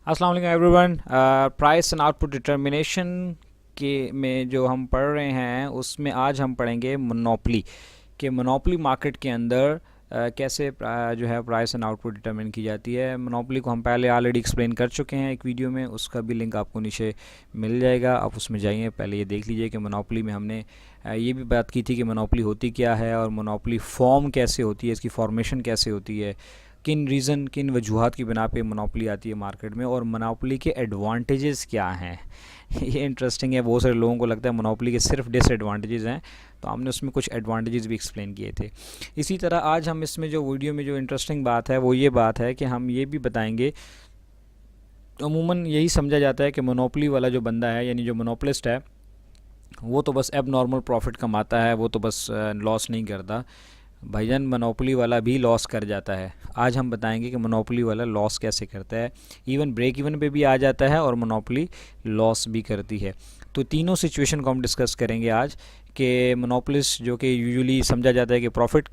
अस्सलाम वालेकुम everyone. Price and output determination के में जो हम पढ़ रहे हैं उसमें आज हम पढ़ेंगे मोनोपली कि मोनोपली मार्केट के अंदर कैसे जो है प्राइस एंड आउटपुट डिटरमिन की जाती है। मोनोपली को हम पहले ऑलरेडी एक्सप्लेन कर चुके हैं एक वीडियो में, उसका भी लिंक आपको नीचे मिल जाएगा, आप उसमें जाइए, पहले ये देख लीजिए कि मोनोपली में हमने ये भी बात की थी कि मोनोपली होती क्या है और मोनोपली फॉर्म कैसे होती है, इसकी फॉर्मेशन कैसे होती है, किन वजूहात की बिना पे मोनोपली आती है मार्केट में और मोनोपली के एडवांटेजेस क्या हैं। ये इंटरेस्टिंग है, बहुत सारे लोगों को लगता है मोनोपली के सिर्फ डिसएडवांटेजेस हैं, तो हमने उसमें कुछ एडवांटेजेस भी एक्सप्लेन किए थे। इसी तरह आज हम इसमें जो वीडियो में जो इंटरेस्टिंग बात है वो ये बात है कि हम ये भी बताएंगे, अमूमन यही समझा जाता है कि मोनोपली वाला जो बंदा है यानी जो मोनोपलिस्ट है वो तो बस एब नॉर्मल प्रॉफिट कमाता है, वो तो बस लॉस नहीं करता। भाईजान मोनोपली वाला भी लॉस कर जाता है। आज हम बताएंगे कि मोनोपली वाला लॉस कैसे करता है, इवन ब्रेक इवन पे भी आ जाता है और मोनोपली लॉस भी करती है। तो तीनों सिचुएशन को हम डिस्कस करेंगे आज कि मोनोपलिस्ट जो कि यूजुअली समझा जाता है कि प्रॉफिट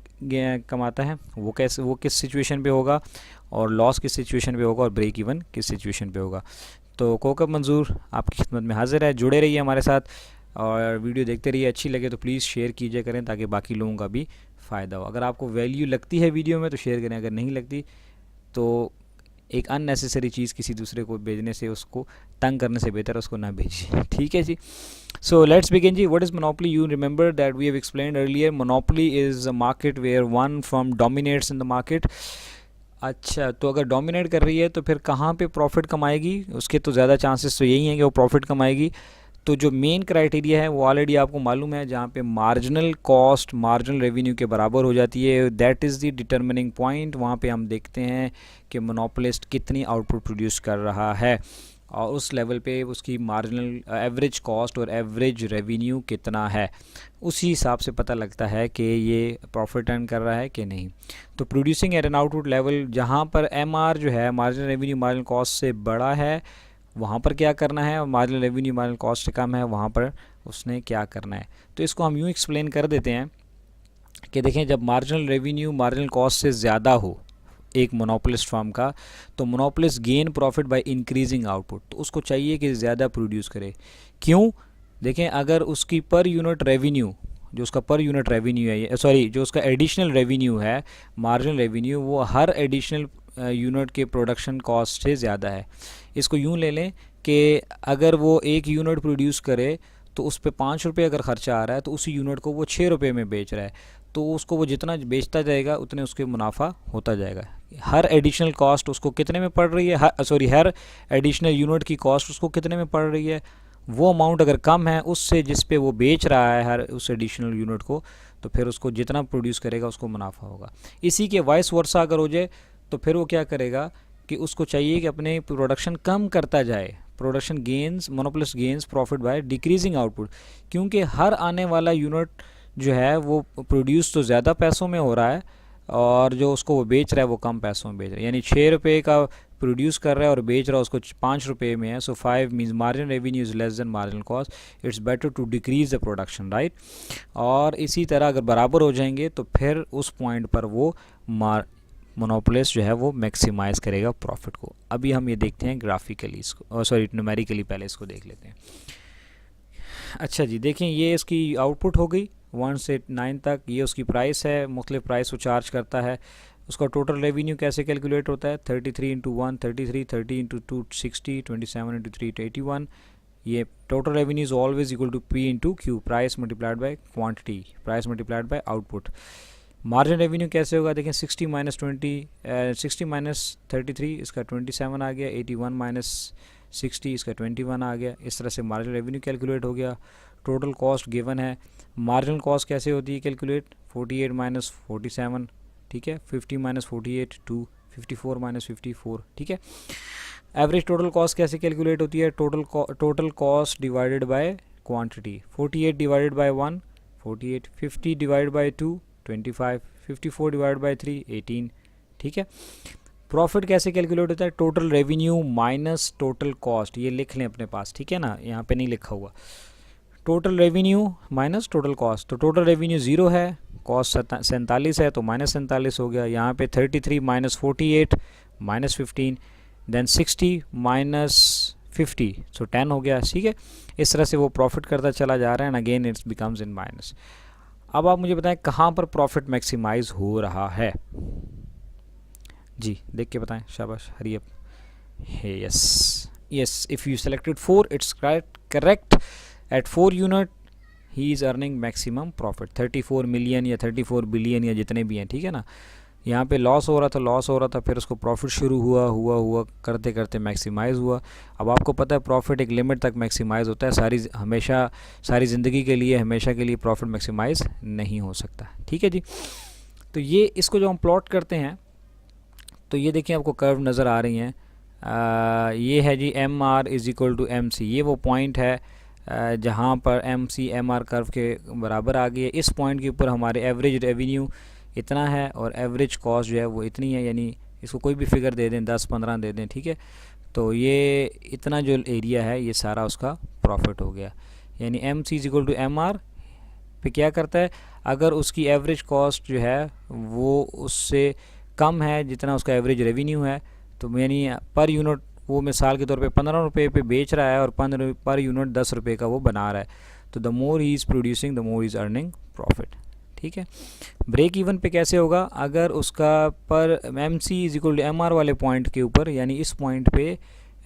कमाता है वो किस सिचुएशन पे होगा और लॉस किस सिचुएशन पे होगा और ब्रेक इवन किस सिचुएशन पे होगा। तो कोकब मंजूर आपकी खिदमत में हाजिर है, जुड़े रहिए हमारे साथ और वीडियो देखते रहिए। अच्छी लगे तो प्लीज़ शेयर कीजिए करें ताकि बाकी लोगों का भी फ़ायदा हो। अगर आपको वैल्यू लगती है वीडियो में तो शेयर करें, अगर नहीं लगती तो एक अननेसेसरी चीज़ किसी दूसरे को भेजने से, उसको तंग करने से बेहतर उसको ना भेजिए। ठीक है जी। सो लेट्स बिगिन जी। What is monopoly? You remember that we have explained earlier, monopoly is a market where one firm dominates in the market. अच्छा, तो अगर डोमिनेट कर रही है तो फिर कहाँ पे प्रॉफिट कमाएगी? उसके तो ज़्यादा चांसेस तो यही हैं कि वो प्रॉफिट कमाएगी। तो जो मेन क्राइटेरिया है वो ऑलरेडी आपको मालूम है, जहाँ पे मार्जिनल कॉस्ट मार्जिनल रेवेन्यू के बराबर हो जाती है, that is the determining point. वहाँ पे हम देखते हैं कि मोनोपोलिस्ट कितनी आउटपुट प्रोड्यूस कर रहा है और उस लेवल पे उसकी मार्जिनल एवरेज कॉस्ट और एवरेज रेवेन्यू कितना है, उसी हिसाब से पता लगता है कि ये प्रॉफिट अर्न कर रहा है कि नहीं। तो producing at an output level, जहाँ पर एमआर जो है मार्जिनल रेवेन्यू मार्जिनल कॉस्ट से बड़ा है, वहाँ पर क्या करना है, और मार्जिनल रेवेन्यू मार्जिनल कॉस्ट कम है, वहाँ पर उसने क्या करना है। तो इसको हम यूँ एक्सप्लेन कर देते हैं कि देखें, जब मार्जिनल रेवेन्यू मार्जिनल कॉस्ट से ज़्यादा हो एक मोनोपोलिस्ट फर्म का, तो monopolist gain profit by increasing output, तो उसको चाहिए कि ज़्यादा प्रोड्यूस करे। क्यों? देखें, अगर उसकी पर यूनिट रेवेन्यू, जो उसका पर यूनिट रेवेन्यू है, सॉरी जो उसका एडिशनल रेवेन्यू है मार्जिनल रेवेन्यू, वो हर एडिशनल यूनिट के प्रोडक्शन कॉस्ट से ज़्यादा है। इसको यूँ ले लें कि अगर वो एक यूनिट प्रोड्यूस करे तो उस पर 5 रुपये अगर ख़र्चा आ रहा है तो उसी यूनिट को वो 6 रुपये में बेच रहा है, तो उसको वो जितना बेचता जाएगा उतने उसके मुनाफा होता जाएगा। हर एडिशनल कॉस्ट उसको कितने में पड़ रही है, हर एडिशनल यूनिट की कॉस्ट उसको कितने में पड़ रही है, वो अमाउंट अगर कम है उससे जिस पे वो बेच रहा है हर उस एडिशनल यूनिट को, तो फिर उसको जितना प्रोड्यूस करेगा उसको मुनाफा होगा। इसी के वाइस वर्सा अगर हो जाए तो फिर वो क्या करेगा कि उसको चाहिए कि अपने प्रोडक्शन कम करता जाए। Production gains, monopolist gains profit by decreasing output, क्योंकि हर आने वाला यूनिट जो है वो प्रोड्यूस तो ज़्यादा पैसों में हो रहा है और जो उसको वो बेच रहा है वो कम पैसों में बेच रहा है। यानी 6 रुपये का प्रोड्यूस कर रहा है और बेच रहा है उसको 5 रुपये में है। So 5 means marginal revenue is less than marginal cost, it's better to decrease the production, right. और इसी तरह अगर बराबर हो जाएंगे तो फिर उस पॉइंट पर वो मोनोपोलिस्ट जो है वो मैक्सिमाइज़ करेगा प्रॉफिट को। अभी हम ये देखते हैं ग्राफिकली, इसको सॉरी न्यूमेरिकली पहले इसको देख लेते हैं। अच्छा जी, देखें ये इसकी आउटपुट हो गई 1 से 9 तक, ये उसकी प्राइस है, मुख्तलिफ प्राइस वो चार्ज करता है। उसका टोटल रेवेन्यू कैसे कैलकुलेट होता है, 33 इंटू 1 33, 30 इंटू 2 60, 27 इंटू 3 81। ये total revenue is always equal to P into Q, price multiplied by quantity, price multiplied by output. Margin revenue कैसे होगा, देखें 60 माइनस 33 इसका 27 आ गया, 81 माइनस 60 इसका 21 आ गया। इस तरह से मार्जिन रेवेन्यू कैलकुलेट हो गया। टोटल कॉस्ट गिवन है, मार्जिनल कॉस्ट कैसे होती है कैलकुलेट, 48 माइनस 47, ठीक है, 50 माइनस 48 2, 54 माइनस 54, ठीक है। एवरेज टोटल कॉस्ट कैसे कैलकुलेट होती है, total cost divided by quantity, 48 divided by 1 48, 50 divided by 2 25, 54 divide by 3 18, ठीक है। प्रॉफिट कैसे कैलकुलेट होता है, total revenue minus total cost, ये लिख लें अपने पास, ठीक है ना, यहाँ पे नहीं लिखा हुआ। Total revenue minus total cost, तो टोटल रेवेन्यू 0 है, कॉस्ट 47 है तो माइनस 47 हो गया। यहाँ पे 33 माइनस 48 माइनस 15, देन 60 माइनस 50, सो 10 हो गया, ठीक है। इस तरह से वो प्रॉफिट करता चला जा रहा है, and again it's becomes in minus. अब आप मुझे बताएं कहाँ पर प्रॉफिट मैक्सिमाइज हो रहा है, जी देख के बताएं, शाबाश, hurry up. Yes yes, if you selected 4 it's correct. At 4 unit ही is earning maximum profit 34 million या 34 बिलियन या जितने भी हैं, ठीक है ना। यहाँ पे लॉस हो रहा था, फिर उसको प्रॉफिट शुरू हुआ करते करते मैक्सिमाइज़ हुआ। अब आपको पता है प्रॉफिट एक लिमिट तक मैक्सिमाइज़ होता है, सारी ज़िंदगी के लिए, हमेशा के लिए प्रॉफिट मैक्सिमाइज़ नहीं हो सकता, ठीक है जी। तो ये इसको जो हम प्लॉट करते हैं, तो ये देखिए आपको कर्व नज़र आ रही हैं। ये है जी MR is equal to MC, ये वो पॉइंट है जहाँ पर MC MR कर्व के बराबर आ गई है। इस पॉइंट के ऊपर हमारे एवरेज रेवेन्यू इतना है और एवरेज कॉस्ट जो है वो इतनी है, यानी इसको कोई भी फिगर दे दें, 10-15 दे दें, ठीक है। तो ये इतना जो एरिया है ये सारा उसका प्रॉफिट हो गया, यानी MC is equal to MR पे क्या करता है, अगर उसकी एवरेज कॉस्ट जो है वो उससे कम है जितना उसका एवरेज रेवेन्यू है, तो यानी पर यूनिट वो मिसाल के तौर पे 15 रुपये पे बेच रहा है और पर यूनिट 10 रुपये का वो बना रहा है, तो the more he is producing the more is earning profit, ठीक है। ब्रेक इवन पे कैसे होगा, अगर उसका पर MC is equal to MR वाले पॉइंट के ऊपर, यानी इस पॉइंट पे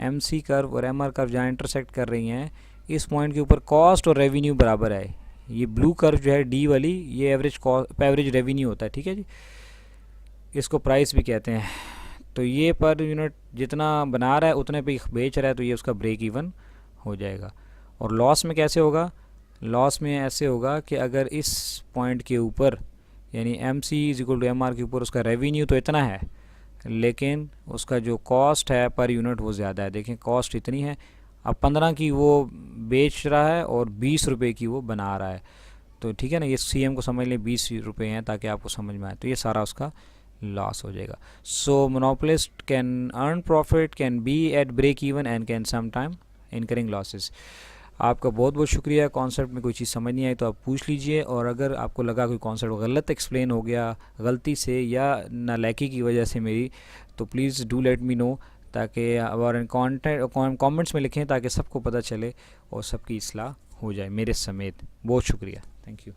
MC कर्व और MR कर्व जहाँ इंटरसेक्ट कर रही हैं, इस पॉइंट के ऊपर कॉस्ट और रेवेन्यू बराबर है। ये ब्लू कर्व जो है D वाली, ये एवरेज रेवेन्यू होता है, ठीक है जी, इसको प्राइस भी कहते हैं। तो ये पर यूनिट जितना बना रहा है उतने पे बेच रहा है, तो ये उसका ब्रेक इवन हो जाएगा। और लॉस में कैसे होगा, लॉस में ऐसे होगा कि अगर इस पॉइंट के ऊपर, यानी MC is equal to MR के ऊपर उसका रेवेन्यू तो इतना है, लेकिन उसका जो कॉस्ट है पर यूनिट वो ज़्यादा है। देखें कॉस्ट इतनी है, अब 15 की वो बेच रहा है और 20 रुपये की वो बना रहा है, तो ठीक है ना, ये CM को समझ लें 20 रुपये हैं ताकि आपको समझ में आए, तो ये सारा उसका लॉस हो जाएगा। So monopolist can earn profit, can be at break even and can some time incurring losses. आपका बहुत बहुत शुक्रिया। कॉन्सेप्ट में कोई चीज़ समझ नहीं आई तो आप पूछ लीजिए, और अगर आपको लगा कोई कॉन्सेप्ट गलत एक्सप्लेन हो गया गलती से या नालायकी की वजह से मेरी, तो please do let me know, ताकि और कमेंट्स में लिखें ताकि सबको पता चले और सबकी इस्लाह हो जाए मेरे समेत। बहुत शुक्रिया, थैंक यू।